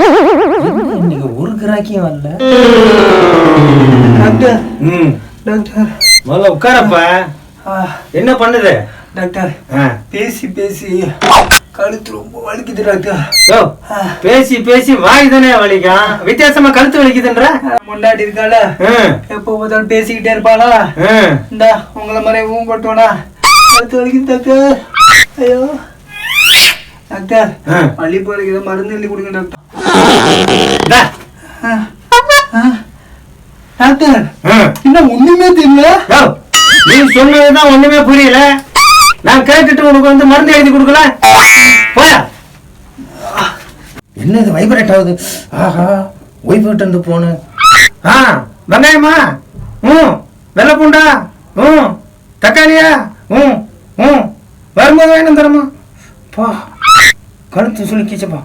இன்னைக்கு ஒரு கிராக்கியும் வரல. டாக்டர் டாக்டர் முதல்ல உட்காரப்ப. என்ன பண்ணுது டாக்டர்? பேசி பேசி கழுத்து ரொம்ப வலிக்குது டாக்டர். பேசி பேசி வாய் தானே வலிக்கும், வித்தியாசமா கழுத்து வலிக்குதுன்ற. முன்னாடி இருக்கால, எப்போ பார்த்தாலும் பேசிக்கிட்டே இருப்பாளா, இந்த உங்களை மாதிரி ஊம் போட்டோனா கழுத்து வலிக்குது டாக்டர். ஐயோ டாக்டர், வலி போறதுக்கு மருந்து எழுதி கொடுங்க டாக்டர். டாக்டர் இன்னும் ஒண்ணுமே தெரியல. நீ சொன்னதுதான் ஒண்ணுமே புரியல. நான் கேட்டுட்டு உனக்கு வந்து மருந்து எழுதி கொடுக்கல. போயா. என்ன இது வைப்ரேட் ஆகுது? ஆஹா, ஒய்ஃபுட்டு இருந்து போனு. வெங்காயமா? வெள்ளை பூண்டா? தக்காளியா? வரும்போது வேணும் தரமா? கழுத்து சுளுக்கிச்சப்பா.